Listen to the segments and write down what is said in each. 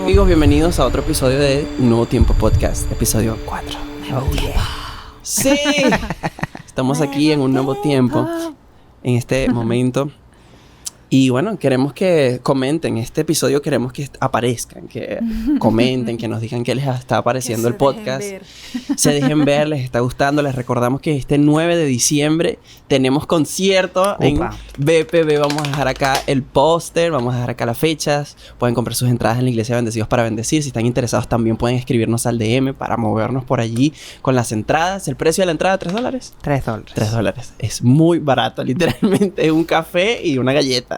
amigos? Bienvenidos a otro episodio de Nuevo Tiempo Podcast, episodio 4. Nuevo tiempo. ¡Sí! Estamos aquí en un nuevo tiempo, en este momento. Y bueno, queremos que comenten este episodio, queremos que aparezcan, que comenten, que nos digan qué les está pareciendo el podcast. Se dejen ver, les está gustando. Les recordamos que este 9 de diciembre tenemos concierto en BPB. Vamos a dejar acá el póster, vamos a dejar acá las fechas. Pueden comprar sus entradas en la Iglesia de Bendecidos para Bendecir. Si están interesados también pueden escribirnos al DM para movernos por allí con las entradas. El precio de la entrada, $3. $3. Es muy barato, literalmente. Es un café y una galleta.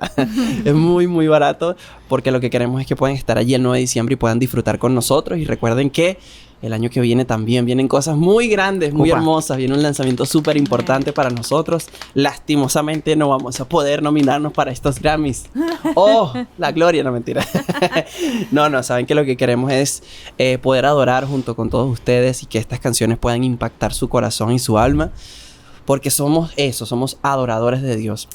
Es muy, muy barato porque lo que queremos es que puedan estar allí el 9 de diciembre y puedan disfrutar con nosotros. Y recuerden que el año que viene también vienen cosas muy grandes, muy hermosas. Viene un lanzamiento súper importante para nosotros. Lastimosamente no vamos a poder nominarnos para estos Grammys. ¡Oh! La gloria, no, mentira. No, saben que lo que queremos es poder adorar junto con todos ustedes y que estas canciones puedan impactar su corazón y su alma. Porque somos eso, somos adoradores de Dios.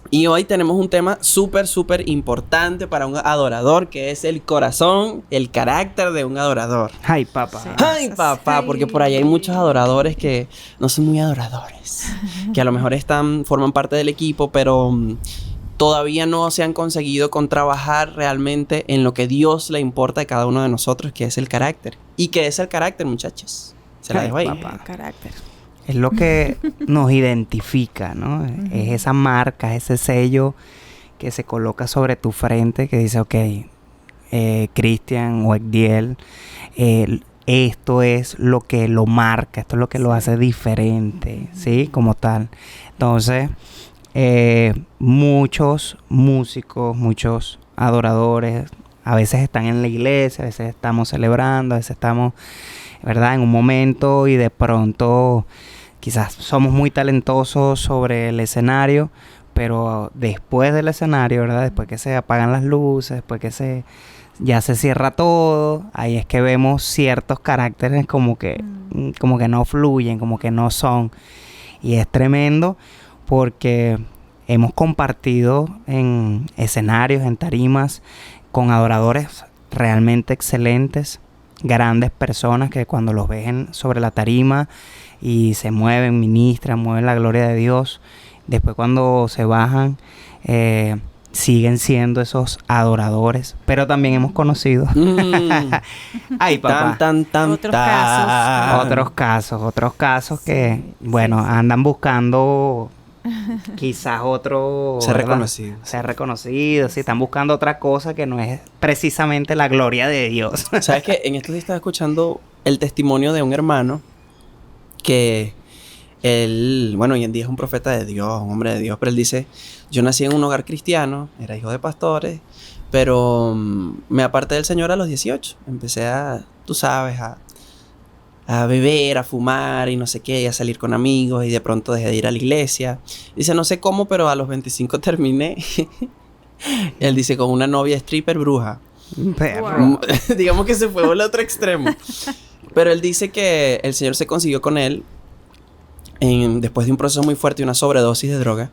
Y hoy tenemos un tema súper, súper importante para un adorador, que es el corazón, el carácter de un adorador. ¡Ay, papá! Sí. ¡Ay, papá! Porque por ahí hay muchos adoradores que no son muy adoradores. Que a lo mejor forman parte del equipo, pero todavía no se han conseguido con trabajar realmente en lo que Dios le importa a cada uno de nosotros, que es el carácter. ¿Y qué es el carácter, muchachos? Se la dejo ahí. Papá. Carácter. Es lo que nos identifica, ¿no? Es esa marca, ese sello que se coloca sobre tu frente que dice, ok, Cristian o Egdiel, esto es lo que lo marca, esto es lo que lo hace diferente, ¿sí? Como tal. Entonces, muchos músicos, muchos adoradores, a veces están en la iglesia, a veces estamos celebrando, a veces estamos, ¿verdad?, en un momento y de pronto quizás somos muy talentosos sobre el escenario, pero después del escenario, ¿verdad?, después que se apagan las luces, después que ya se cierra todo, ahí es que vemos ciertos caracteres como que no fluyen, como que no son. Y es tremendo porque hemos compartido en escenarios, en tarimas, con adoradores realmente excelentes, grandes personas que cuando los ven sobre la tarima y se mueven, ministran, mueven la gloria de Dios, después cuando se bajan siguen siendo esos adoradores. Pero también hemos conocido ay, papá, otros casos que bueno, andan buscando quizás otro ser reconocido, sí, están buscando otra cosa que no es precisamente la gloria de Dios. ¿Sabes qué? En estos días estaba escuchando el testimonio de un hermano que él, bueno, hoy en día es un profeta de Dios, un hombre de Dios, pero él dice, yo nací en un hogar cristiano, era hijo de pastores, pero me aparté del Señor a los 18. Empecé tú sabes, a beber, a fumar y no sé qué, y a salir con amigos, y de pronto dejé de ir a la iglesia. Dice, no sé cómo, pero a los 25 terminé. Él dice, con una novia stripper bruja. Perro. Digamos que se fue al otro extremo. Pero él dice que el Señor se consiguió con él después de un proceso muy fuerte y una sobredosis de droga.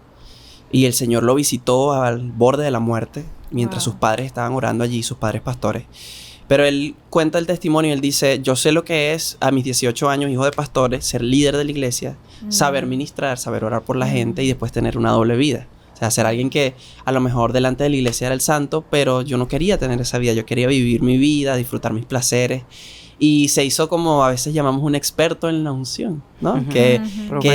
Y el Señor lo visitó al borde de la muerte mientras sus padres estaban orando allí, sus padres pastores. Pero él cuenta el testimonio y él dice, yo sé lo que es a mis 18 años, hijo de pastores, ser líder de la iglesia, saber ministrar, saber orar por la gente y después tener una doble vida. O sea, ser alguien que a lo mejor delante de la iglesia era el santo, pero yo no quería tener esa vida. Yo quería vivir mi vida, disfrutar mis placeres. Y se hizo como a veces llamamos un experto en la unción, ¿no? Que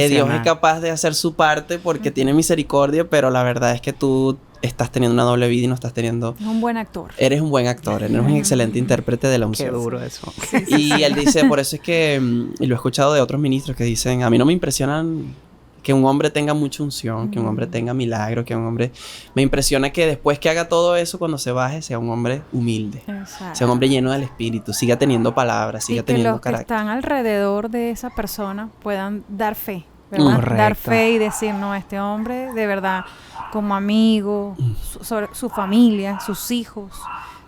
Dios es capaz de hacer su parte porque tiene misericordia, pero la verdad es que tú estás teniendo una doble vida y no estás teniendo... Es un buen actor. Eres un buen actor, eres un excelente intérprete de la unción. Qué duro eso. Y él dice, por eso es que, y lo he escuchado de otros ministros que dicen, a mí no me impresionan que un hombre tenga mucha unción, que un hombre tenga milagro, que un hombre... Me impresiona que después que haga todo eso, cuando se baje, sea un hombre humilde. Exacto. Sea un hombre lleno del Espíritu, siga teniendo palabras, siga teniendo carácter. Y que los que están alrededor de esa persona puedan dar fe, ¿verdad? Correcto. Dar fe y decir, no, este hombre de verdad, como amigo, su familia, sus hijos,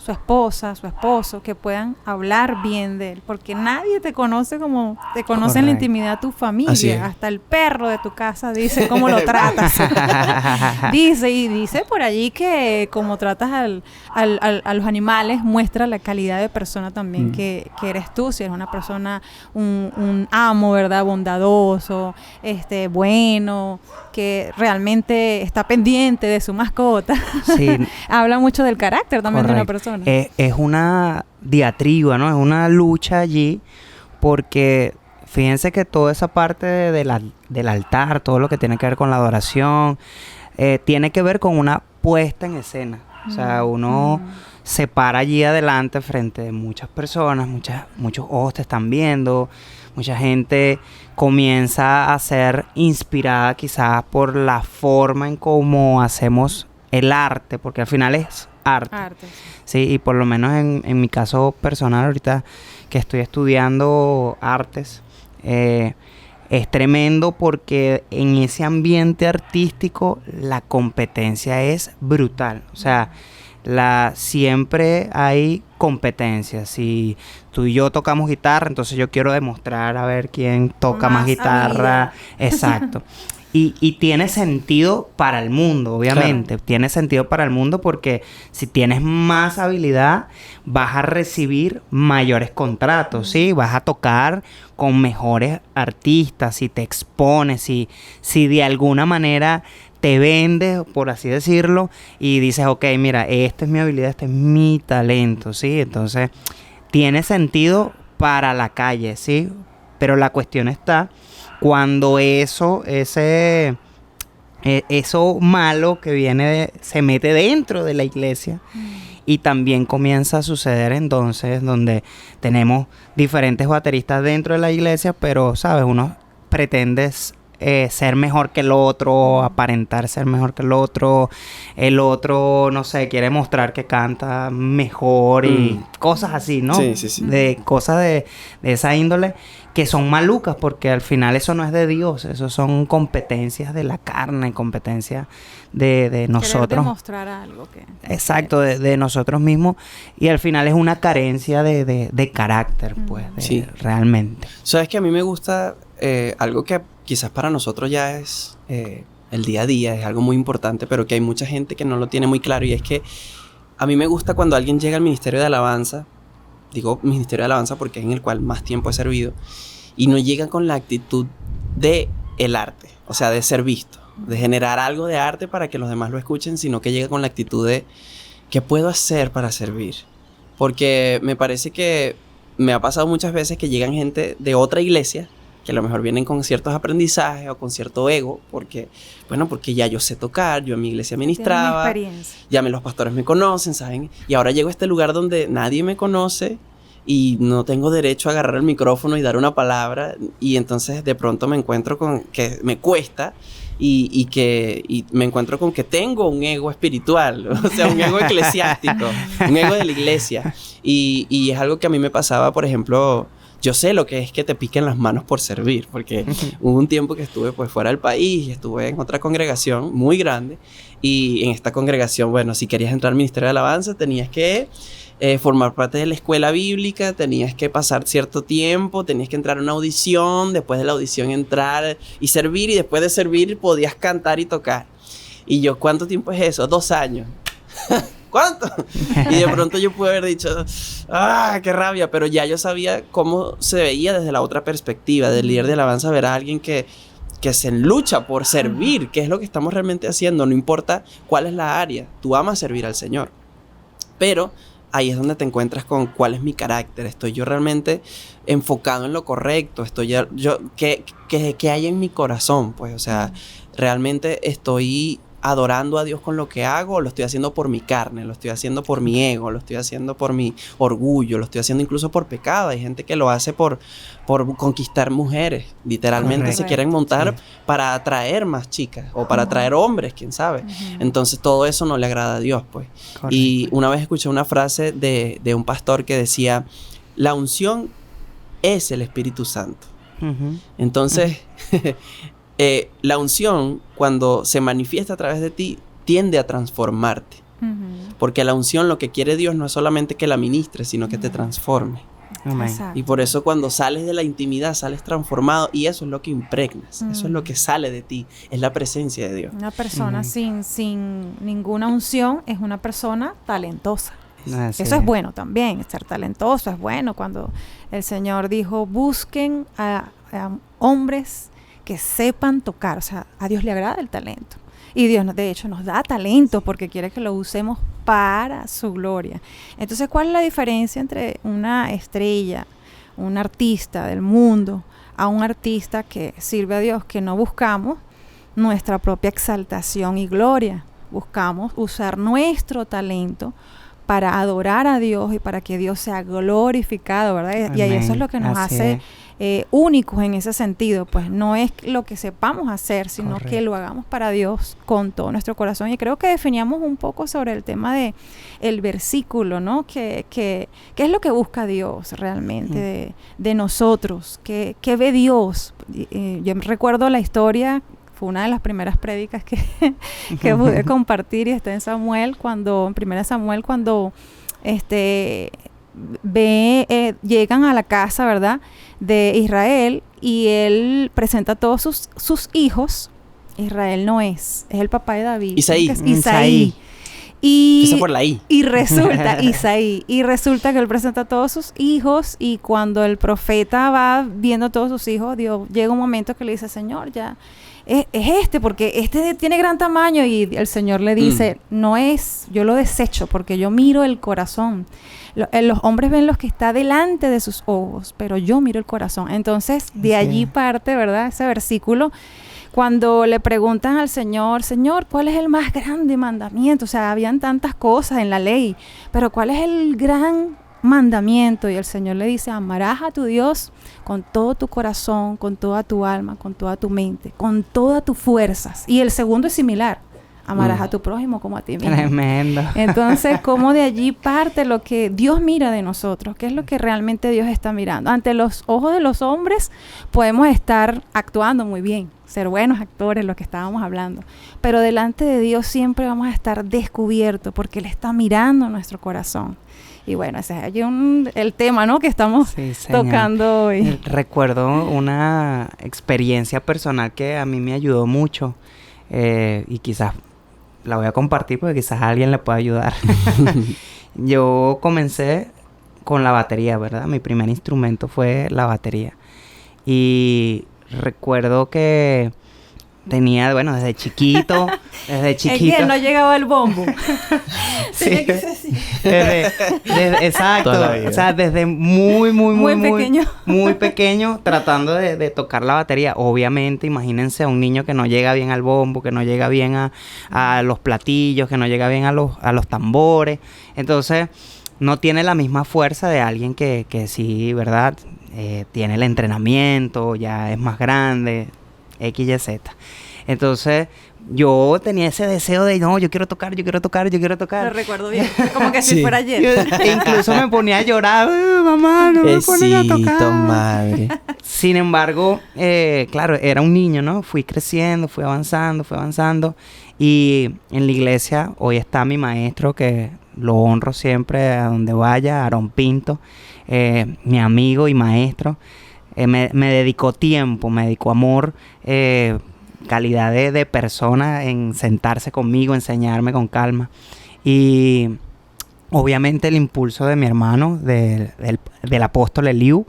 su esposa, su esposo, que puedan hablar bien de él, porque nadie te conoce como te conoce en la intimidad tu familia, hasta el perro de tu casa dice cómo lo tratas. dice por allí que como tratas a los animales muestra la calidad de persona también que eres tú, si eres una persona, un amo, ¿verdad? Bondadoso, bueno, que realmente está pendiente de su mascota. Sí. Habla mucho del carácter también de una persona. Es una diatriba, ¿no? Es una lucha allí, porque fíjense que toda esa parte del altar, todo lo que tiene que ver con la adoración, tiene que ver con una puesta en escena. O sea, uno se para allí adelante frente a muchas personas, muchos ojos te están viendo, mucha gente comienza a ser inspirada quizás por la forma en cómo hacemos el arte, porque al final es arte. Sí, y por lo menos en mi caso personal ahorita que estoy estudiando artes, es tremendo porque en ese ambiente artístico la competencia es brutal. O sea, siempre hay competencia. Si tú y yo tocamos guitarra, entonces yo quiero demostrar a ver quién toca más guitarra. Habilidad. Exacto. Y tiene sentido para el mundo, obviamente. Claro. Tiene sentido para el mundo porque si tienes más habilidad, vas a recibir mayores contratos, ¿sí? Vas a tocar con mejores artistas, si te expones, si de alguna manera te vendes, por así decirlo, y dices, ok, mira, esta es mi habilidad, este es mi talento, ¿sí? Entonces, tiene sentido para la calle, ¿sí? Pero la cuestión está cuando eso malo que viene se mete dentro de la iglesia y también comienza a suceder entonces donde tenemos diferentes bateristas dentro de la iglesia, pero, ¿sabes? Uno pretende ser mejor que el otro, aparentar ser mejor que el otro, no sé, quiere mostrar que canta mejor y cosas así, ¿no? Sí. De cosas de esa índole que son malucas, porque al final eso no es de Dios, eso son competencias de la carne, competencias de nosotros. Querer demostrar algo que... Exacto, de nosotros mismos, y al final es una carencia de carácter, pues, realmente. Sabes que a mí me gusta algo que quizás para nosotros ya es el día a día, es algo muy importante, pero que hay mucha gente que no lo tiene muy claro, y es que a mí me gusta cuando alguien llega al ministerio de alabanza. Digo ministerio de alabanza porque es en el cual más tiempo he servido, y no llega con la actitud de el arte, o sea, de ser visto, de generar algo de arte para que los demás lo escuchen, sino que llega con la actitud de ¿qué puedo hacer para servir? Porque me parece que me ha pasado muchas veces que llegan gente de otra iglesia que a lo mejor vienen con ciertos aprendizajes o con cierto ego, porque ya yo sé tocar, yo en mi iglesia ministraba, ya los pastores me conocen, ¿saben? Y ahora llego a este lugar donde nadie me conoce y no tengo derecho a agarrar el micrófono y dar una palabra, y entonces de pronto me encuentro con que me cuesta y me encuentro con que tengo un ego espiritual, o sea, un ego eclesiástico, un ego de la iglesia, y es algo que a mí me pasaba, por ejemplo. Yo sé lo que es que te piquen las manos por servir, porque hubo un tiempo que estuve pues fuera del país y estuve en otra congregación muy grande, y en esta congregación, bueno, si querías entrar al ministerio de alabanza tenías que formar parte de la escuela bíblica, tenías que pasar cierto tiempo, tenías que entrar a una audición, después de la audición entrar y servir, y después de servir podías cantar y tocar. Y yo, ¿cuánto tiempo es eso? 2 años. ¿Cuánto? Y de pronto yo pude haber dicho, qué rabia, pero ya yo sabía cómo se veía desde la otra perspectiva del líder de alabanza, ver a alguien que se lucha por servir, que es lo que estamos realmente haciendo, no importa cuál es la área, tú amas servir al Señor, pero ahí es donde te encuentras con cuál es mi carácter, estoy yo realmente enfocado en lo correcto, ¿qué hay en mi corazón? Pues, o sea, realmente estoy adorando a Dios con lo que hago, lo estoy haciendo por mi carne, lo estoy haciendo por mi ego, lo estoy haciendo por mi orgullo, lo estoy haciendo incluso por pecado. Hay gente que lo hace por conquistar mujeres, literalmente. Correcto. Se quieren montar para atraer más chicas o para atraer hombres, quién sabe. Entonces todo eso no le agrada a Dios, pues. Correcto. Y una vez escuché una frase de un pastor que decía, la unción es el Espíritu Santo. Entonces la unción, cuando se manifiesta a través de ti, tiende a transformarte. Porque la unción, lo que quiere Dios no es solamente que la ministres, sino que te transforme. Amén. Exacto. Y por eso cuando sales de la intimidad, sales transformado. Y eso es lo que impregnas. Eso es lo que sale de ti. Es la presencia de Dios. Una persona sin ninguna unción es una persona talentosa. Así Eso es bueno también, ser talentoso es bueno. Cuando el Señor dijo, busquen a hombres que sepan tocar. O sea, a Dios le agrada el talento. Y Dios, de hecho, nos da talento porque quiere que lo usemos para su gloria. Entonces, ¿cuál es la diferencia entre una estrella, un artista del mundo, a un artista que sirve a Dios? Que no buscamos nuestra propia exaltación y gloria. Buscamos usar nuestro talento para adorar a Dios y para que Dios sea glorificado, ¿verdad? Y eso es lo que nos hace únicos en ese sentido. Pues no es lo que sepamos hacer, sino que lo hagamos para Dios con todo nuestro corazón. Y creo que definíamos un poco sobre el tema de el versículo, ¿no? ¿Qué es lo que busca Dios realmente de nosotros? ¿Qué ve Dios? Yo recuerdo la historia. Fue una de las primeras prédicas que pude compartir y está en Samuel, en 1 Samuel, cuando llegan a la casa, ¿verdad?, de Israel, y él presenta a todos sus hijos. Israel no es el papá de David. Isaí. Empieza por la I. Y resulta, Isaí, y resulta que él presenta a todos sus hijos, y cuando el profeta va viendo a todos sus hijos, llega un momento que le dice, Señor, ya es porque este tiene gran tamaño, y el Señor le dice, no es, yo lo desecho porque yo miro el corazón. Los hombres ven lo que está delante de sus ojos, pero yo miro el corazón. Entonces, de allí parte, ¿verdad?, ese versículo. Cuando le preguntan al Señor, ¿cuál es el más grande mandamiento? O sea, habían tantas cosas en la ley, pero ¿cuál es el gran mandamiento? Y el Señor le dice, amarás a tu Dios con todo tu corazón, con toda tu alma, con toda tu mente, con todas tus fuerzas. Y el segundo es similar, amarás a tu prójimo como a ti mismo. Tremendo. Entonces, ¿cómo de allí parte lo que Dios mira de nosotros? ¿Qué es lo que realmente Dios está mirando? Ante los ojos de los hombres podemos estar actuando muy bien, ser buenos actores, lo que estábamos hablando, pero delante de Dios siempre vamos a estar descubiertos porque Él está mirando nuestro corazón. Y bueno, ese es el tema, ¿no?, que estamos tocando hoy. Recuerdo una experiencia personal que a mí me ayudó mucho, y quizás la voy a compartir porque quizás a alguien le pueda ayudar. Yo comencé con la batería, ¿verdad? Mi primer instrumento fue la batería. Y recuerdo que tenía, bueno, desde chiquito. Es que no llegaba el bombo. Tenía que ser así. Exacto. O sea, desde muy pequeño. Muy pequeño, tratando de tocar la batería. Obviamente, imagínense a un niño que no llega bien al bombo, que no llega bien a los platillos, que no llega bien a los tambores. Entonces, no tiene la misma fuerza de alguien que sí, ¿verdad? Tiene el entrenamiento, ya es más grande, X, Y, Z. Entonces, yo tenía ese deseo de, no, yo quiero tocar. Lo recuerdo bien, como que si fuera ayer. Incluso me ponía a llorar, mamá, no me ponen a tocar. Madre. Sin embargo, claro, era un niño, ¿no? Fui creciendo, fui avanzando. Y en la iglesia, hoy está mi maestro, que lo honro siempre a donde vaya, Aarón Pinto, mi amigo y maestro. Me dedicó tiempo, me dedicó amor, calidad de persona en sentarse conmigo, enseñarme con calma. Y obviamente el impulso de mi hermano, del apóstol Eliú.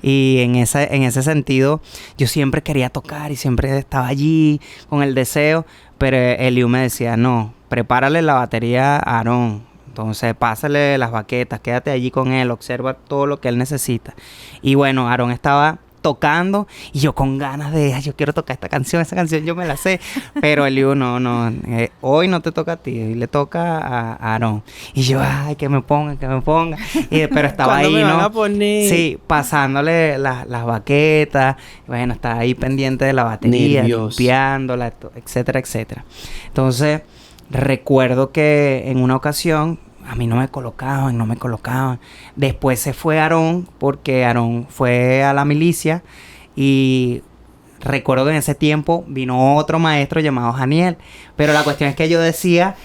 Y en ese sentido, yo siempre quería tocar y siempre estaba allí con el deseo. Pero Eliú me decía, no, prepárale la batería a Aarón. Entonces, pásale las baquetas, quédate allí con él, observa todo lo que él necesita. Y bueno, Aarón estaba tocando y yo con ganas de, yo quiero tocar esa canción yo me la sé. Pero Eliú, no, hoy no te toca a ti, hoy le toca a Aarón. Y yo, ay, que me ponga. Pero estaba ahí, me ¿no? van a poner? Sí, pasándole las baquetas. Bueno, estaba ahí pendiente de la batería, limpiándola, etcétera. Entonces, recuerdo que en una ocasión a mí no me colocaban. Después se fue Aarón, porque Aarón fue a la milicia y Recuerdo que en ese tiempo vino otro maestro llamado Janiel. Pero la cuestión es que yo decía,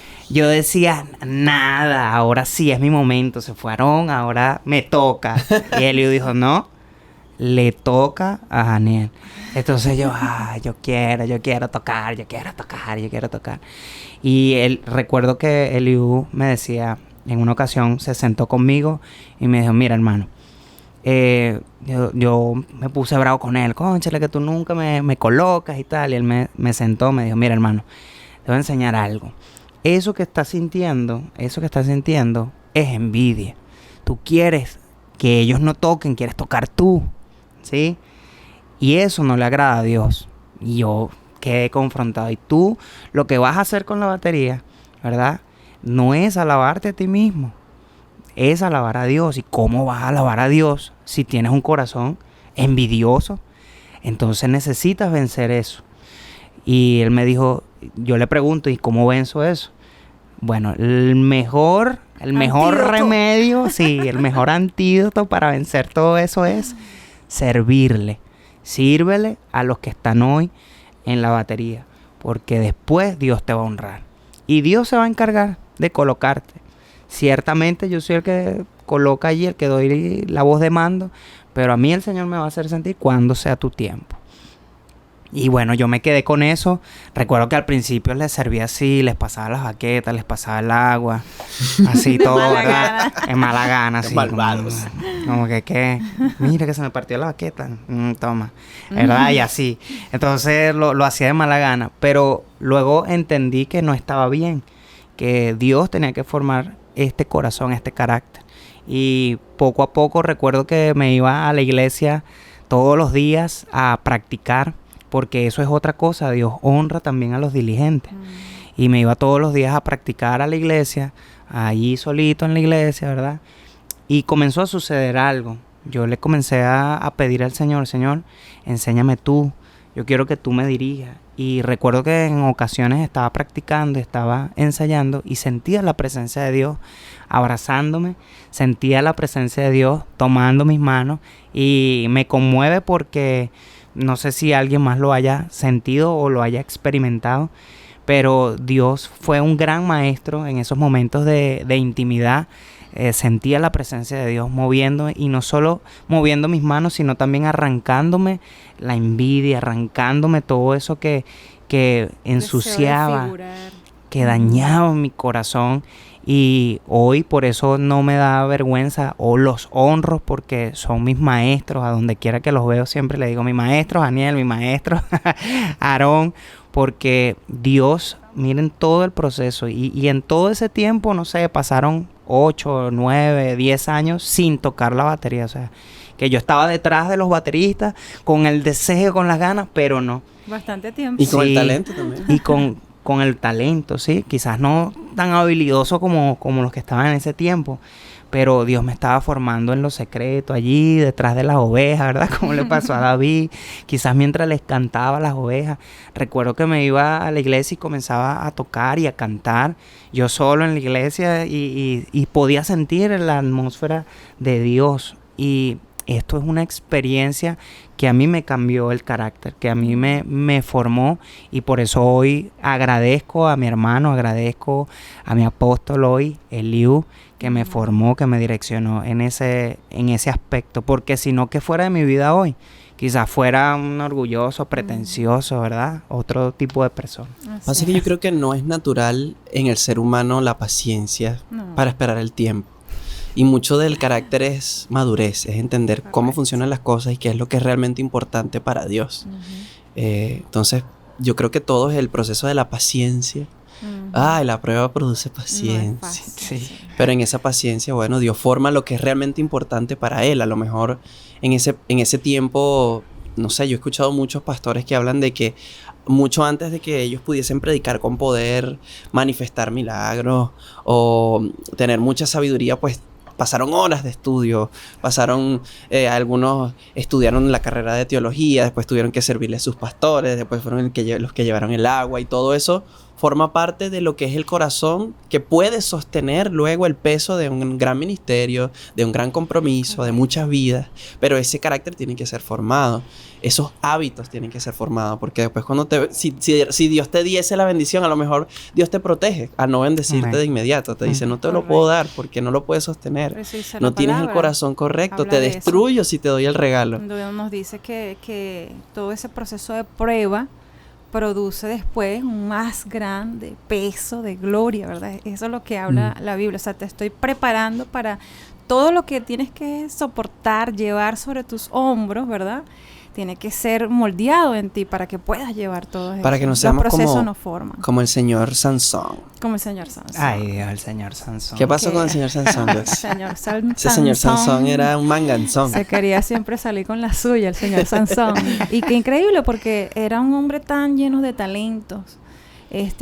nada, ahora sí es mi momento. Se fueron, ahora me toca. Y Eliú dijo, no, le toca a Janiel. Entonces yo quiero tocar. Y recuerdo que Eliú me decía, en una ocasión se sentó conmigo y me dijo, mira, hermano, yo me puse bravo con él, cónchale, que tú nunca me colocas y tal. Y él me sentó, me dijo, mira, hermano, te voy a enseñar algo. Eso que estás sintiendo es envidia. Tú quieres que ellos no toquen, quieres tocar tú, ¿sí? Y eso no le agrada a Dios. Y yo quedé confrontado. Y tú, lo que vas a hacer con la batería, ¿verdad? No es alabarte a ti mismo, es alabar a Dios. ¿Y cómo vas a alabar a Dios si tienes un corazón envidioso? Entonces necesitas vencer eso. Y él me dijo, yo le pregunto, ¿y cómo venzo eso? Bueno, el mejor remedio, sí, el mejor antídoto para vencer todo eso es servirle. Sírvele a los que están hoy en la batería, porque después Dios te va a honrar. Y Dios se va a encargar de colocarte. Ciertamente yo soy el que coloca allí, el que doy la voz de mando, pero a mí el Señor me va a hacer sentir cuando sea tu tiempo. Y bueno, yo me quedé con eso. Recuerdo que al principio les servía así, les pasaba las baquetas, les pasaba el agua, así todo, ¿verdad? En mala gana, así. Malvados. Como que, mira que se me partió la baqueta. Toma, ¿verdad? Y así. Entonces lo hacía de mala gana. Pero luego entendí que no estaba bien, que Dios tenía que formar este corazón, este carácter. Y poco a poco recuerdo que me iba a la iglesia todos los días a practicar, porque eso es otra cosa. Dios honra también a los diligentes. Y me iba todos los días a practicar a la iglesia, allí solito en la iglesia, ¿verdad? Y comenzó a suceder algo. Yo le comencé a pedir al Señor, Señor, enséñame tú, yo quiero que tú me dirijas. Y recuerdo que en ocasiones estaba practicando, estaba ensayando y sentía la presencia de Dios abrazándome, sentía la presencia de Dios tomando mis manos, y me conmueve porque no sé si alguien más lo haya sentido o lo haya experimentado, pero Dios fue un gran maestro en esos momentos de intimidad. Sentía la presencia de Dios moviendo, y no solo moviendo mis manos, sino también arrancándome la envidia, arrancándome todo eso que ensuciaba, que dañaba mi corazón. Y hoy por eso no me da vergüenza, o los honro porque son mis maestros. A donde quiera que los veo siempre le digo mi maestro Daniel, mi maestro Aarón, porque Dios, miren todo el proceso, y en todo ese tiempo, no sé, pasaron 8, 9, 10 años sin tocar la batería. O sea, que yo estaba detrás de los bateristas con el deseo, con las ganas, pero no. Bastante tiempo. Y con el talento también. Y con el talento, sí. Quizás no tan habilidoso como los que estaban en ese tiempo, pero Dios me estaba formando en lo secreto, allí detrás de las ovejas, ¿verdad? Como le pasó a David. Quizás mientras les cantaba a las ovejas. Recuerdo que me iba a la iglesia y comenzaba a tocar y a cantar yo solo en la iglesia, y podía sentir la atmósfera de Dios. Y esto es una experiencia que a mí me cambió el carácter, que a mí me formó, y por eso hoy agradezco a mi hermano, agradezco a mi apóstol hoy, Eliú, que me formó, que me direccionó en ese aspecto, porque si no, ¿qué fuera de mi vida hoy? Quizás fuera un orgulloso, pretencioso, ¿verdad? Otro tipo de persona. Así que yo creo que no es natural en el ser humano la paciencia para esperar el tiempo. Y mucho del carácter es madurez, es entender cómo funcionan las cosas y qué es lo que es realmente importante para Dios. Entonces, yo creo que todo es el proceso de la paciencia. La prueba produce paciencia. No es fácil. Sí. Pero en esa paciencia, bueno, Dios forma lo que es realmente importante para Él. A lo mejor en ese tiempo, no sé, yo he escuchado muchos pastores que hablan de que mucho antes de que ellos pudiesen predicar con poder, manifestar milagros o tener mucha sabiduría, pues pasaron horas de estudio, algunos estudiaron la carrera de teología, después tuvieron que servirle a sus pastores, después fueron los que llevaron el agua, y todo eso forma parte de lo que es el corazón que puede sostener luego el peso de un gran ministerio, de un gran compromiso, de muchas vidas, pero ese carácter tiene que ser formado. Esos hábitos tienen que ser formados, porque después cuando si Dios te diese la bendición, a lo mejor Dios te protege a no bendecirte de inmediato. Te dice, no te lo puedo dar porque no lo puedes sostener. No tienes el corazón correcto, te destruyo si te doy el regalo. Dios nos dice que todo ese proceso de prueba produce después un más grande peso de gloria, ¿verdad? Eso es lo que habla la Biblia. O sea, te estoy preparando para todo lo que tienes que soportar, llevar sobre tus hombros, ¿verdad? Tiene que ser moldeado en ti para que puedas llevar todo eso. Para que no seamos como el señor Sansón. Como el señor Sansón. Ay, Dios, el señor Sansón. ¿Qué pasó con el señor Sansón? Ese señor Sansón era un manganzón. Se quería siempre salir con la suya, el señor Sansón. Y qué increíble, porque era un hombre tan lleno de talentos.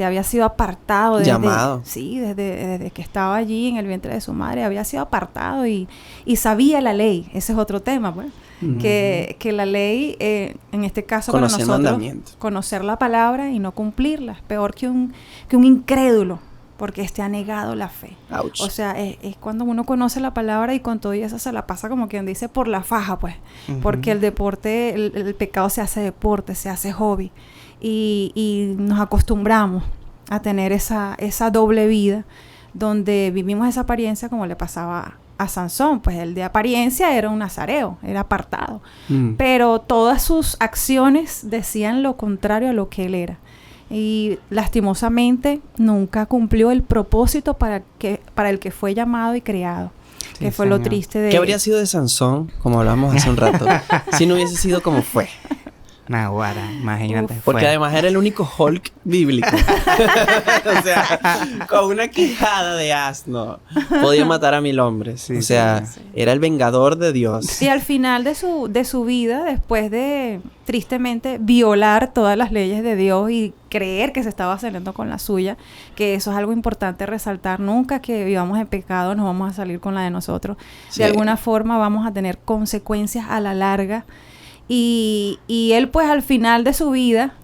Había sido apartado llamado. Sí, desde que estaba allí en el vientre de su madre, había sido apartado y sabía la ley. Ese es otro tema, pues. Que la ley, en este caso para nosotros, conocer la palabra y no cumplirla, es peor que un incrédulo, porque ha negado la fe. Ouch. O sea, es cuando uno conoce la palabra y con todo eso se la pasa como quien dice por la faja, pues. Porque el deporte, el pecado se hace deporte, se hace hobby. Y nos acostumbramos a tener esa doble vida donde vivimos esa apariencia como le pasaba a Sansón. Pues él de apariencia era un nazareo, era apartado. Pero todas sus acciones decían lo contrario a lo que él era. Y lastimosamente nunca cumplió el propósito para el que fue llamado y creado. Sí, que fue lo triste de... ¿Qué habría sido de Sansón, como hablamos hace un rato, si no hubiese sido como fue? Naguara, imagínate. Porque además era el único Hulk bíblico. O sea, con una quijada de asno podía matar a 1000 hombres. Sí, o sea, era el vengador de Dios. Y al final de su vida, después de tristemente violar todas las leyes de Dios y creer que se estaba saliendo con la suya, que eso es algo importante resaltar. Nunca que vivamos en pecado nos vamos a salir con la de nosotros. Sí. De alguna forma vamos a tener consecuencias a la larga. Y él pues al final de su vida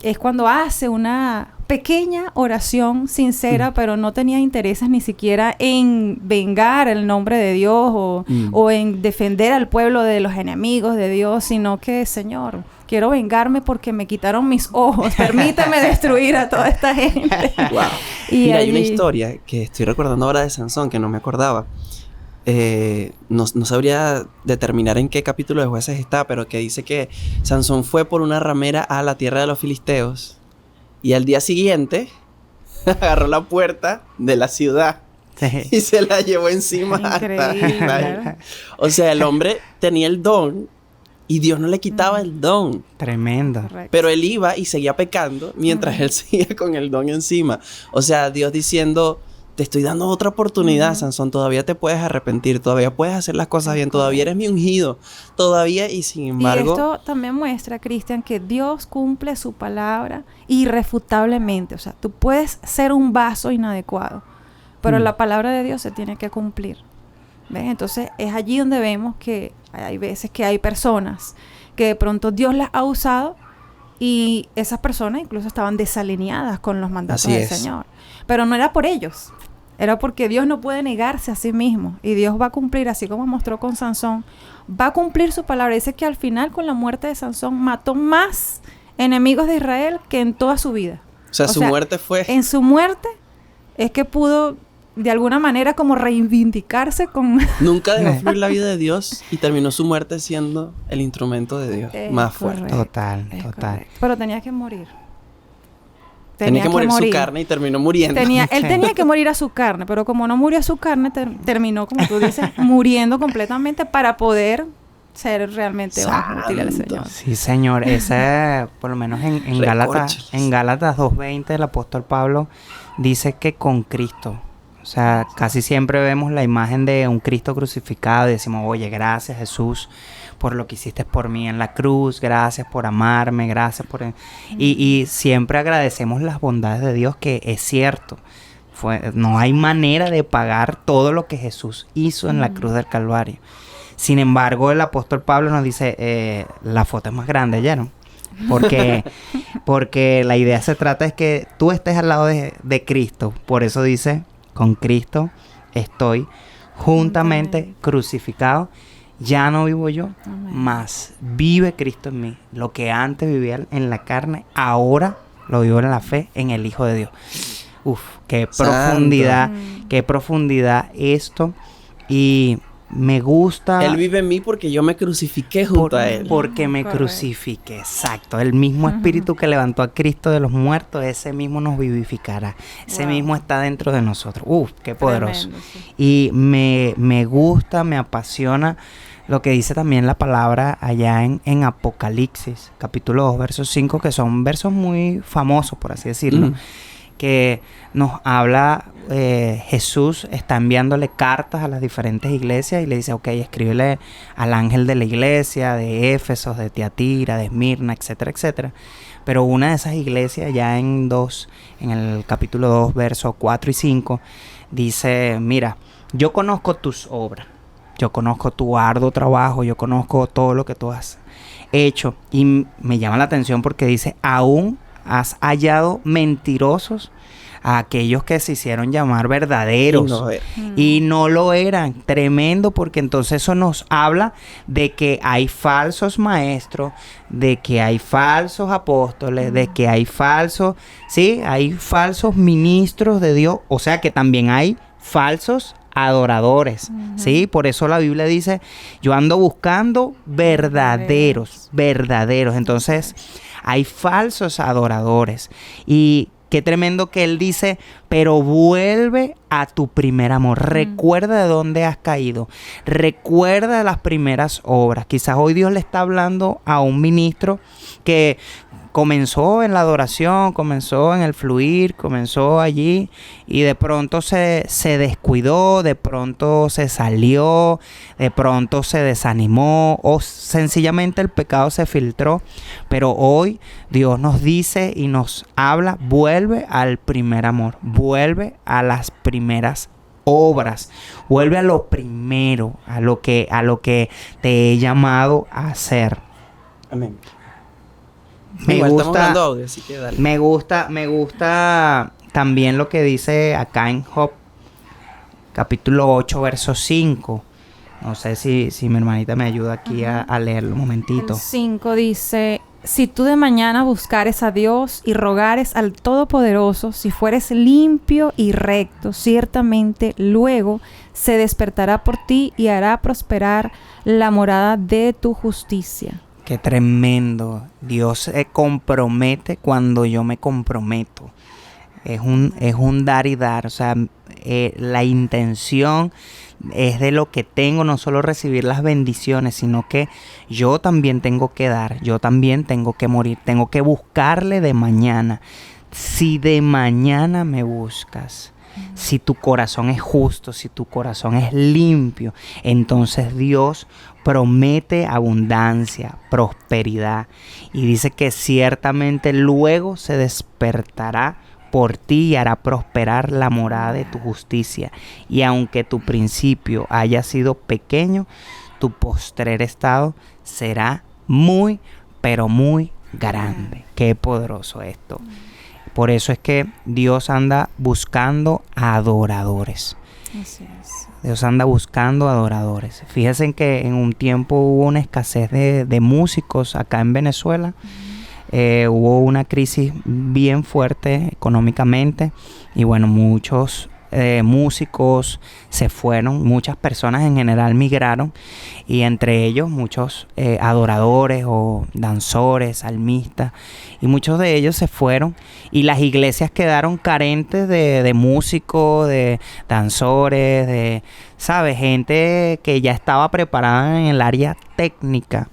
es cuando hace una pequeña oración sincera, pero no tenía intereses ni siquiera en vengar el nombre de Dios o en defender al pueblo de los enemigos de Dios, sino que, Señor, quiero vengarme porque me quitaron mis ojos, permíteme destruir a toda esta gente. Wow. Mira, hay una historia que estoy recordando ahora de Sansón que no me acordaba. No sabría determinar en qué capítulo de Jueces está, pero que dice que Sansón fue por una ramera a la tierra de los filisteos y al día siguiente agarró la puerta de la ciudad y se la llevó encima. Increíble. O sea, el hombre tenía el don y Dios no le quitaba el don. Tremendo. Correcto. Pero él iba y seguía pecando mientras él seguía con el don encima. O sea, Dios diciendo: te estoy dando otra oportunidad, Sansón. Todavía te puedes arrepentir. Todavía puedes hacer las cosas bien. Todavía eres mi ungido. Todavía, y sin embargo... Y esto también muestra, Cristian, que Dios cumple su palabra irrefutablemente. O sea, tú puedes ser un vaso inadecuado, pero la palabra de Dios se tiene que cumplir. ¿Ves? Entonces, es allí donde vemos que hay veces que hay personas que de pronto Dios las ha usado y esas personas incluso estaban desalineadas con los mandatos del Señor. Pero no era por ellos. Era porque Dios no puede negarse a sí mismo. Y Dios va a cumplir, así como mostró con Sansón, va a cumplir su palabra. Dice que al final, con la muerte de Sansón, mató más enemigos de Israel que en toda su vida. O sea, su muerte fue... En su muerte es que pudo, de alguna manera, como reivindicarse con... Nunca dejó fluir la vida de Dios y terminó su muerte siendo el instrumento de Dios más fuerte. Total. Pero tenía que morir. Tenía que morir su carne y terminó muriendo. Él tenía que morir a su carne, pero como no murió a su carne, terminó, como tú dices, muriendo completamente para poder ser realmente útil al Señor. Sí, Señor. Ese, por lo menos en Gálatas 2:20, el apóstol Pablo dice que con Cristo, o sea, casi siempre vemos la imagen de un Cristo crucificado y decimos: oye, gracias, Jesús, por lo que hiciste por mí en la cruz, gracias por amarme, gracias por... Y siempre agradecemos las bondades de Dios, que es cierto. No hay manera de pagar todo lo que Jesús hizo en la cruz del Calvario. Sin embargo, el apóstol Pablo nos dice, la foto es más grande, ¿ya no? Porque Porque la idea se trata es que tú estés al lado de Cristo. Por eso dice, con Cristo estoy juntamente crucificado. Ya no vivo yo, mas vive Cristo en mí. Lo que antes vivía en la carne, ahora lo vivo en la fe en el Hijo de Dios. Uf, qué profundidad esto. Y me gusta... Él vive en mí porque yo me crucifiqué junto a Él. Porque me crucifiqué, exacto. El mismo Espíritu que levantó a Cristo de los muertos, ese mismo nos vivificará. Ese mismo está dentro de nosotros. Uf, qué poderoso. Tremendo, sí. Y me gusta, me apasiona lo que dice también la palabra allá en Apocalipsis, capítulo 2, versos 5, que son versos muy famosos, por así decirlo. Que nos habla, Jesús está enviándole cartas a las diferentes iglesias y le dice, ok, escríbele al ángel de la iglesia, de Éfeso, de Tiatira, de Esmirna, etcétera, etcétera. Pero una de esas iglesias, ya en el capítulo 2, versos 4 y 5, dice, mira, yo conozco tus obras, yo conozco tu arduo trabajo, yo conozco todo lo que tú has hecho. Y me llama la atención porque dice, aún has hallado mentirosos a aquellos que se hicieron llamar verdaderos y no lo eran. Tremendo, porque entonces eso nos habla de que hay falsos maestros, de que hay falsos apóstoles, de que hay falsos, sí, hay falsos ministros de Dios, o sea que también hay falsos adoradores, ¿sí? Por eso la Biblia dice, yo ando buscando verdaderos. Entonces, hay falsos adoradores. Y qué tremendo que él dice, pero vuelve a tu primer amor. Recuerda de dónde has caído. Recuerda de las primeras obras. Quizás hoy Dios le está hablando a un ministro que comenzó en la adoración, comenzó en el fluir, comenzó allí y de pronto se descuidó, de pronto se salió, de pronto se desanimó o sencillamente el pecado se filtró. Pero hoy Dios nos dice y nos habla, vuelve al primer amor, vuelve a las primeras obras, vuelve a lo primero, a lo que te he llamado a hacer. Amén. Me gusta, audio, así que dale. me gusta también lo que dice acá en Job, capítulo 8, verso 5. No sé si mi hermanita me ayuda aquí a leerlo un momentito. El 5 dice, si tú de mañana buscares a Dios y rogares al Todopoderoso, si fueres limpio y recto, ciertamente luego se despertará por ti y hará prosperar la morada de tu justicia. Qué tremendo. Dios se compromete cuando yo me comprometo. Es un dar y dar. O sea, la intención es de lo que tengo, no solo recibir las bendiciones, sino que yo también tengo que dar. Yo también tengo que morir. Tengo que buscarle de mañana. Si de mañana me buscas, si tu corazón es justo, si tu corazón es limpio, entonces Dios promete abundancia, prosperidad. Y dice que ciertamente luego se despertará por ti y hará prosperar la morada de tu justicia. Y aunque tu principio haya sido pequeño, tu postrer estado será muy, pero muy grande. Qué poderoso esto. Por eso es que Dios anda buscando adoradores. Así es. Dios anda buscando adoradores. Fíjense que en un tiempo hubo una escasez de músicos acá en Venezuela. Hubo una crisis bien fuerte económicamente. Y bueno, muchos músicos se fueron. Muchas personas en general migraron. Y entre ellos muchos adoradores o danzores, salmistas. Y muchos de ellos se fueron. Y las iglesias quedaron carentes de músicos, de danzores, de, ¿sabes? Gente que ya estaba preparada en el área técnica.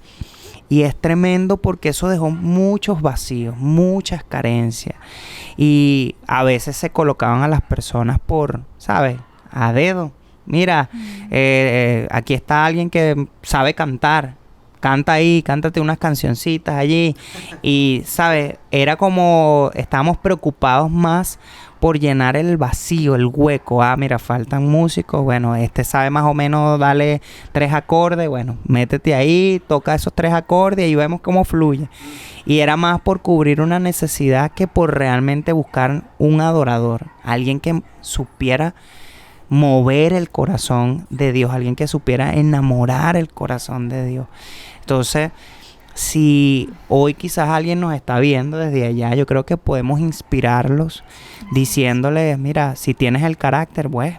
Y es tremendo porque eso dejó muchos vacíos, muchas carencias. Y a veces se colocaban a las personas por, ¿sabes? A dedo. Mira, aquí está alguien que sabe cantar. canta ahí, cántate unas cancioncitas allí. Y, ¿sabes? Era como, estábamos preocupados más por llenar el vacío, el hueco. Ah, mira, faltan músicos. Bueno, este sabe más o menos darle 3 acordes. Bueno, métete ahí, toca esos 3 acordes y vemos cómo fluye. Y era más por cubrir una necesidad que por realmente buscar un adorador. Alguien que supiera mover el corazón de Dios. Alguien que supiera enamorar el corazón de Dios. Entonces, si hoy quizás alguien nos está viendo desde allá, yo creo que podemos inspirarlos diciéndoles, mira, si tienes el carácter, pues,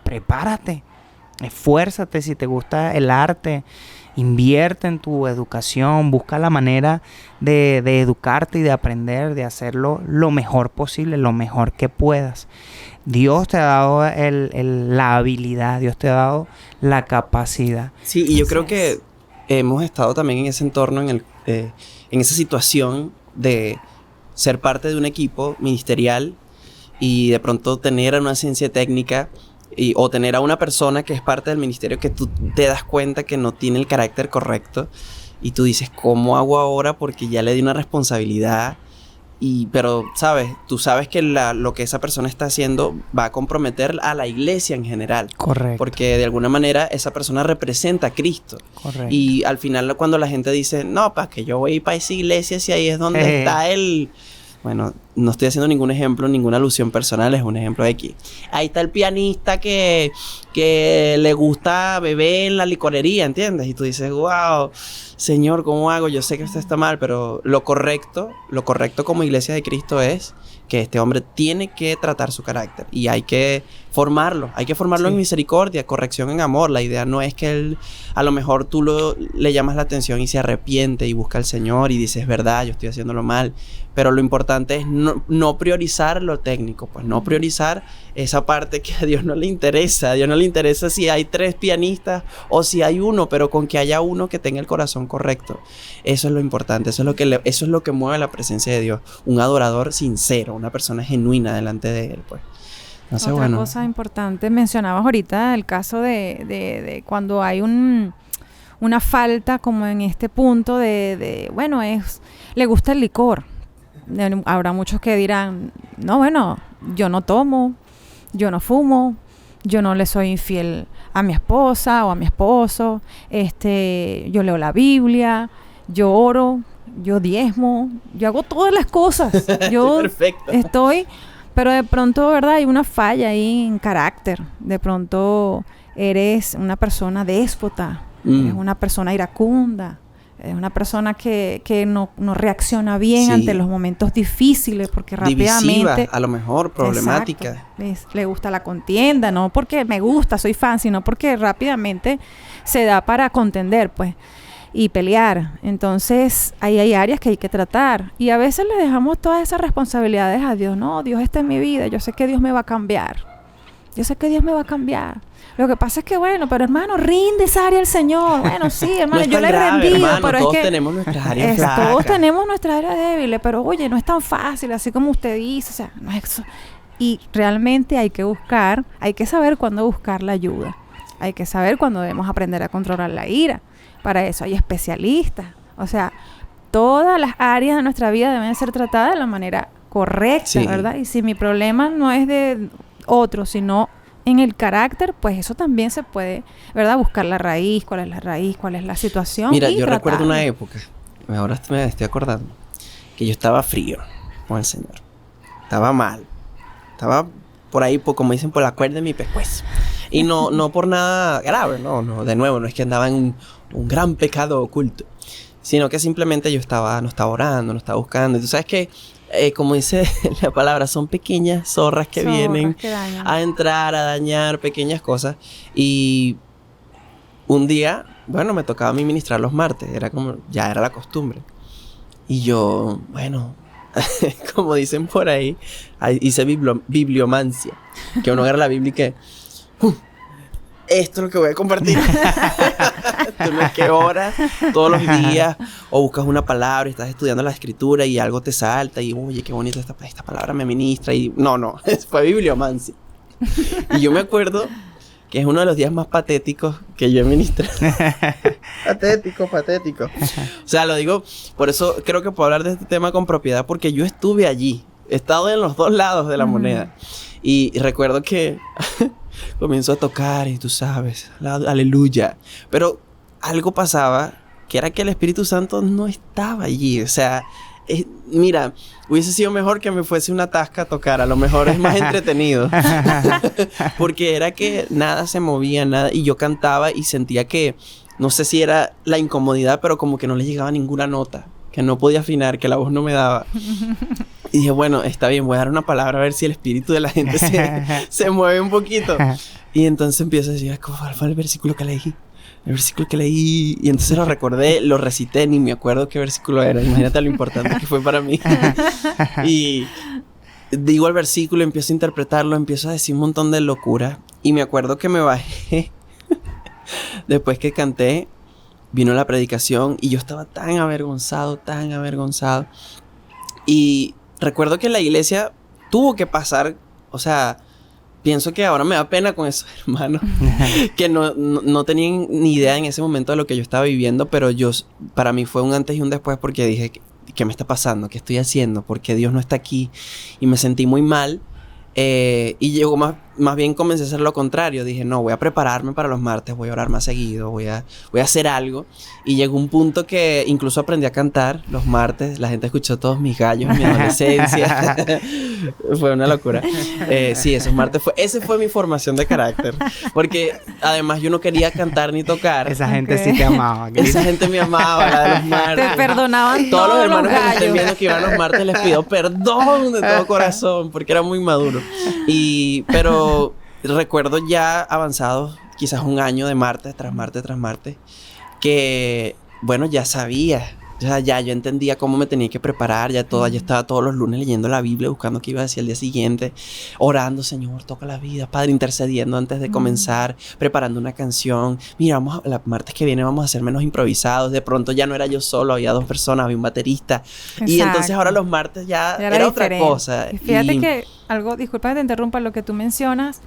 prepárate, esfuérzate. Si te gusta el arte, invierte en tu educación, busca la manera de educarte y de aprender, de hacerlo lo mejor posible, lo mejor que puedas. Dios te ha dado la habilidad, Dios te ha dado la capacidad. Sí, y yo creo que hemos estado también en ese entorno, en esa situación de ser parte de un equipo ministerial y de pronto tener una ciencia técnica o tener a una persona que es parte del ministerio que tú te das cuenta que no tiene el carácter correcto y tú dices, ¿cómo hago ahora? Porque ya le di una responsabilidad. Pero, ¿sabes? Tú sabes que lo que esa persona está haciendo va a comprometer a la iglesia en general. Correcto. Porque de alguna manera esa persona representa a Cristo. Correcto. Y al final cuando la gente dice, no, para que yo voy a ir para esa iglesia si ahí es donde está el... Bueno, no estoy haciendo ningún ejemplo, ninguna alusión personal, es un ejemplo de aquí. Ahí está el pianista que le gusta beber en la licorería, ¿entiendes? Y tú dices, wow, Señor, ¿cómo hago? Yo sé que esto está mal, pero lo correcto como iglesia de Cristo es que este hombre tiene que tratar su carácter y hay que formarlo sí. En misericordia, corrección en amor. La idea no es que él, a lo mejor tú le llamas la atención y se arrepiente y busca al Señor y dices, verdad, yo estoy haciéndolo mal, pero lo importante es no priorizar lo técnico, pues no priorizar esa parte que a Dios no le interesa. A Dios no le interesa si hay 3 pianistas o si hay uno, pero con que haya uno que tenga el corazón correcto. Eso es lo importante, eso es lo que mueve la presencia de Dios. Un adorador sincero, una persona genuina delante de él, pues. No sé, Otra cosa importante, mencionabas ahorita el caso de cuando hay una falta como en este punto le gusta el licor. Habrá muchos que dirán, no, bueno, yo no tomo, yo no fumo, yo no le soy infiel a mi esposa o a mi esposo, yo leo la Biblia, yo oro, yo diezmo, yo hago todas las cosas. Yo Perfecto. pero de pronto, ¿verdad? Hay una falla ahí en carácter. De pronto eres una persona déspota, eres una persona iracunda, eres una persona que no reacciona bien ante los momentos difíciles porque rápidamente... Divisiva, a lo mejor, problemática. Exacto. Le gusta la contienda, no porque me gusta, soy fan, sino porque rápidamente se da para contender, pues, y pelear. Entonces, ahí hay áreas que hay que tratar. Y a veces le dejamos todas esas responsabilidades a Dios. No, Dios está en mi vida. Yo sé que Dios me va a cambiar. Lo que pasa es que, bueno, pero hermano, rinde esa área al Señor. Bueno, sí, hermano, no yo le he rendido, hermano, pero todos es que... tenemos nuestras áreas flacas. Todos tenemos nuestras áreas débiles, pero oye, no es tan fácil, así como usted dice. O sea, no es eso. Y realmente hay que saber cuándo buscar la ayuda. Hay que saber cuándo debemos aprender a controlar la ira. Para eso hay especialistas. O sea, todas las áreas de nuestra vida deben ser tratadas de la manera correcta, sí. ¿Verdad? Y si mi problema no es de otro, sino en el carácter, pues eso también se puede, ¿verdad? Buscar la raíz, cuál es la situación. Mira, yo recuerdo una época, ahora me estoy acordando, que yo estaba frío con el Señor. Estaba mal. Estaba por ahí, como dicen, por la cuerda de mi pescuezo. Y no por nada grave, no, de nuevo, no es que andaba en un gran pecado oculto, sino que simplemente yo no estaba orando, no estaba buscando. Y tú sabes que, como dice la palabra, son pequeñas zorras que vienen a entrar, a dañar pequeñas cosas. Y un día, bueno, me tocaba a mí ministrar los martes, ya era la costumbre. Y yo, bueno, como dicen por ahí, hice bibliomancia, que uno agarra la Biblia y que... esto es lo que voy a compartir. Tú no es que oras todos los días o buscas una palabra y estás estudiando la escritura y algo te salta y oye, qué bonita esta palabra me ministra y no, fue bibliomancia. Y yo me acuerdo que es uno de los días más patéticos que yo he ministrado. Patético, patético. O sea, lo digo, por eso creo que puedo hablar de este tema con propiedad, porque yo estuve allí. He estado en los dos lados de la moneda. Y recuerdo que comenzó a tocar y tú sabes, aleluya. Pero algo pasaba, que era que el Espíritu Santo no estaba allí. O sea, mira, hubiese sido mejor que me fuese una tasca a tocar. A lo mejor es más entretenido. Porque era que nada se movía, nada. Y yo cantaba y sentía que, no sé si era la incomodidad, pero como que no le llegaba ninguna nota. Que no podía afinar, que la voz no me daba. Y dije, bueno, está bien, voy a dar una palabra a ver si el espíritu de la gente se mueve un poquito. Y entonces empiezo a decir, ¿cuál fue el versículo que leí? El versículo que leí. Y entonces lo recordé, lo recité, ni me acuerdo qué versículo era. Imagínate lo importante que fue para mí. Y digo el versículo, empiezo a interpretarlo, empiezo a decir un montón de locura. Y me acuerdo que me bajé. Después que canté, vino la predicación y yo estaba tan avergonzado. Y recuerdo que la iglesia tuvo que pasar, o sea, pienso que ahora me da pena con esos hermanos que no tenían ni idea en ese momento de lo que yo estaba viviendo, pero para mí fue un antes y un después porque dije, ¿qué me está pasando? ¿Qué estoy haciendo? Porque Dios no está aquí. Y me sentí muy mal. Y llegó más bien comencé a hacer lo contrario. Dije, no, voy a prepararme para los martes, voy a orar más seguido, voy a hacer algo. Y llegó un punto que incluso aprendí a cantar los martes. La gente escuchó todos mis gallos en mi adolescencia. Fue una locura. Sí, esos martes ese fue mi formación de carácter. Porque además yo no quería cantar ni tocar. Esa gente sí te amaba. Esa gente me amaba, la de los martes. Te perdonaban todos los hermanos los que me estén viendo que iban los martes les pido perdón de todo corazón porque era muy maduro. Pero recuerdo ya avanzados quizás un año de martes tras martes que bueno, ya sabía, ya yo entendía cómo me tenía que preparar, ya estaba todos los lunes leyendo la Biblia, buscando qué iba a decir el día siguiente, orando, Señor, toca la vida, Padre, intercediendo antes de comenzar, preparando una canción. Mira, la martes que viene vamos a hacer menos improvisados. De pronto ya no era yo solo, había 2 personas, había un baterista. Exacto. Y entonces ahora los martes ya era otra cosa. Y fíjate que algo, disculpa que te interrumpa, lo que tú mencionas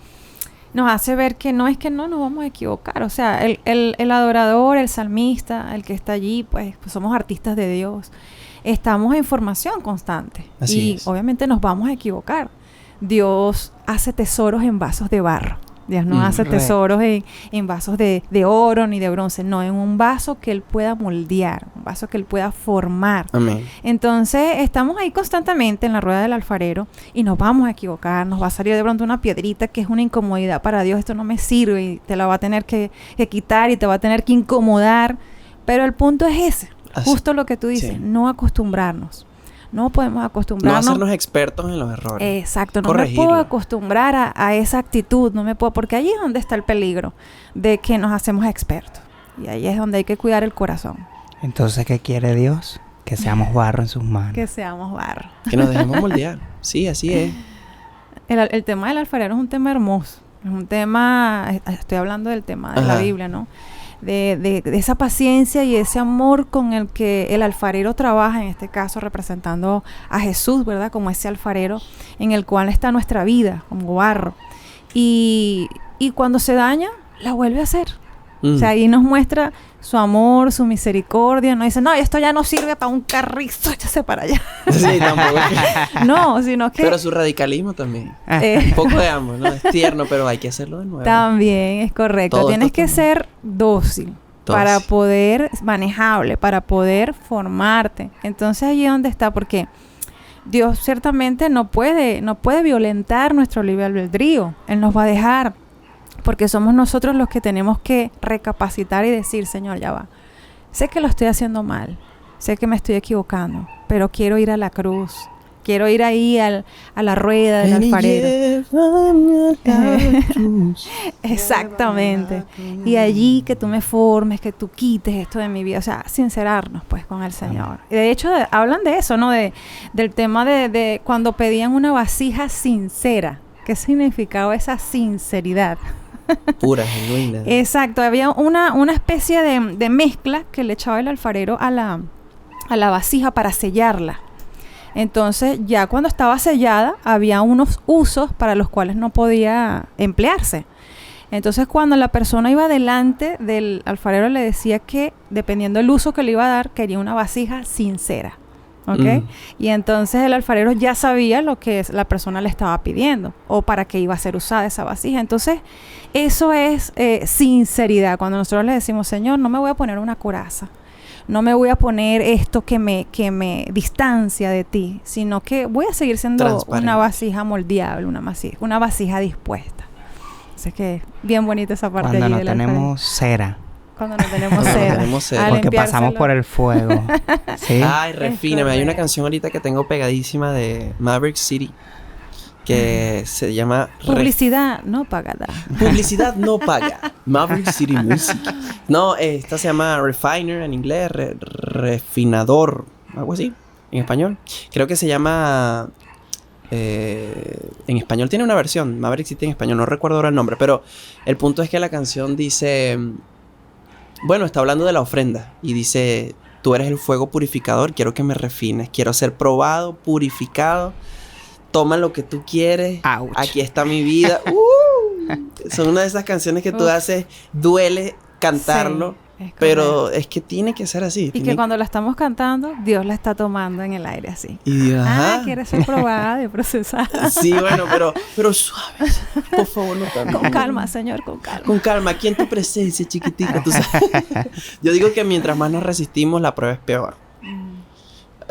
nos hace ver que no es que no nos vamos a equivocar. O sea, el adorador, el salmista, el que está allí, pues somos artistas de Dios. Estamos en formación constante. Así es. Obviamente nos vamos a equivocar. Dios hace tesoros en vasos de barro. Dios no hace tesoros en vasos de oro ni de bronce. No, en un vaso que Él pueda moldear, un vaso que Él pueda formar. Amén. Entonces, estamos ahí constantemente en la rueda del alfarero y nos vamos a equivocar. Nos va a salir de pronto una piedrita que es una incomodidad para Dios. Esto no me sirve y te la va a tener que quitar y te va a tener que incomodar. Pero el punto es ese. Justo lo que tú dices. Sí. No acostumbrarnos. No podemos acostumbrarnos. No hacernos expertos en los errores. Exacto. No me puedo acostumbrar a esa actitud. No me puedo, porque ahí es donde está el peligro de que nos hacemos expertos. Y ahí es donde hay que cuidar el corazón. Entonces, ¿qué quiere Dios? Que seamos barro en sus manos. Que seamos barro. Que nos dejemos moldear. Sí, así es. El tema del alfarero es un tema hermoso. Es un tema... Estoy hablando del tema de la Biblia, ¿no? De esa paciencia y ese amor con el que el alfarero trabaja, en este caso representando a Jesús, ¿verdad? Como ese alfarero en el cual está nuestra vida, como barro. Y cuando se daña, la vuelve a hacer. O sea, ahí nos muestra su amor, su misericordia. No dice, no, esto ya no sirve para un carrizo, échase para allá. Sí, tampoco. No, sino que... Pero su radicalismo también. Un poco de ambos, ¿no? Es tierno, pero hay que hacerlo de nuevo. También, es correcto. Tienes que ser dócil para poder, manejable, para poder formarte. Entonces, allí es donde está, porque Dios ciertamente no puede violentar nuestro libre albedrío. Él nos va a dejar. Porque somos nosotros los que tenemos que recapacitar y decir, Señor, ya va. Sé que lo estoy haciendo mal. Sé que me estoy equivocando. Pero quiero ir a la cruz. Quiero ir ahí a la rueda del alfarero. Exactamente. Y allí que tú me formes, que tú quites esto de mi vida. O sea, sincerarnos pues con el Señor. Y de hecho hablan de eso, ¿no? Del tema de cuando pedían una vasija sincera. ¿Qué significaba esa sinceridad? Pura, genuina. Exacto, había una especie de mezcla que le echaba el alfarero a la vasija para sellarla. Entonces, ya cuando estaba sellada, había unos usos para los cuales no podía emplearse. Entonces, cuando la persona iba delante del alfarero, le decía que, dependiendo del uso que le iba a dar, quería una vasija sin cera. ¿Ok? Y entonces el alfarero ya sabía lo que la persona le estaba pidiendo o para qué iba a ser usada esa vasija. Entonces, eso es sinceridad. Cuando nosotros le decimos, Señor, no me voy a poner una coraza, no me voy a poner esto que me distancia de ti, sino que voy a seguir siendo una vasija moldeable, una vasija dispuesta. Así que bien bonita esa parte. Cuando allí no del tenemos cera. Cuando no tenemos cera. Porque pasamos por el fuego. ¿Sí? Ay, refíname. Hay una canción ahorita que tengo pegadísima de Maverick City que se llama... Publicidad no pagada. Publicidad no paga. Maverick City Music. No, esta se llama Refiner en inglés, refinador, algo así, en español. Creo que se llama... en español tiene una versión, Maverick City en español, no recuerdo ahora el nombre, pero el punto es que la canción dice... Bueno, está hablando de la ofrenda y dice, tú eres el fuego purificador, quiero que me refines, quiero ser probado, purificado, toma lo que tú quieres, Ouch. Aquí está mi vida. Son una de esas canciones que tú haces, duele cantarlo, sí, pero es que tiene que ser así. Y que cuando la estamos cantando, Dios la está tomando en el aire así. Y quieres ser probada y procesada. Sí, bueno, pero suave. Por favor, no tanto. Con calma, Señor, con calma. Con calma, aquí en tu presencia, chiquitica, tú sabes. Yo digo que mientras más nos resistimos, la prueba es peor.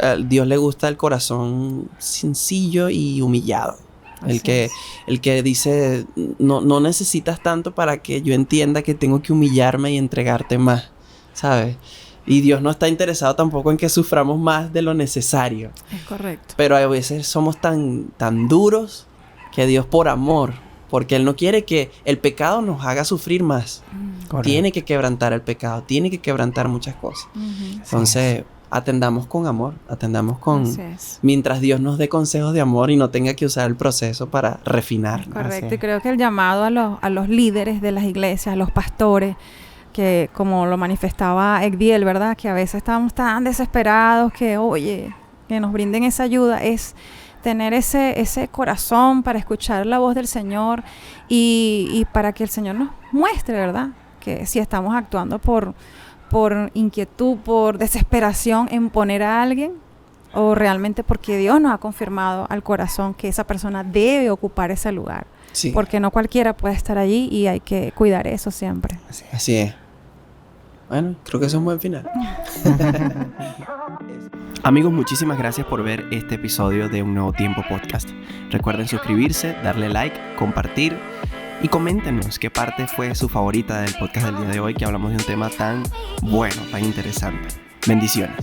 A Dios le gusta el corazón sencillo y humillado. El que dice, no necesitas tanto para que yo entienda que tengo que humillarme y entregarte más, ¿sabes? Y Dios no está interesado tampoco en que suframos más de lo necesario. Es correcto. Pero a veces somos tan duros que Dios por amor, porque Él no quiere que el pecado nos haga sufrir más. Correcto. Tiene que quebrantar el pecado, tiene que quebrantar muchas cosas. Entonces... atendamos con amor, atendamos con... Mientras Dios nos dé consejos de amor y no tenga que usar el proceso para refinar. Correcto, y creo que el llamado a los líderes de las iglesias, a los pastores, que como lo manifestaba Egdiel, ¿verdad? Que a veces estamos tan desesperados que, oye, que nos brinden esa ayuda, es tener ese corazón para escuchar la voz del Señor y para que el Señor nos muestre, ¿verdad? Que si estamos actuando por inquietud, por desesperación en poner a alguien, o realmente porque Dios nos ha confirmado al corazón que esa persona debe ocupar ese lugar. Sí. Porque no cualquiera puede estar allí y hay que cuidar eso siempre. Así es. Bueno, creo que eso es un buen final. Amigos, muchísimas gracias por ver este episodio de Un Nuevo Tiempo Podcast. Recuerden suscribirse, darle like, compartir y coméntenos qué parte fue su favorita del podcast del día de hoy, que hablamos de un tema tan bueno, tan interesante. Bendiciones.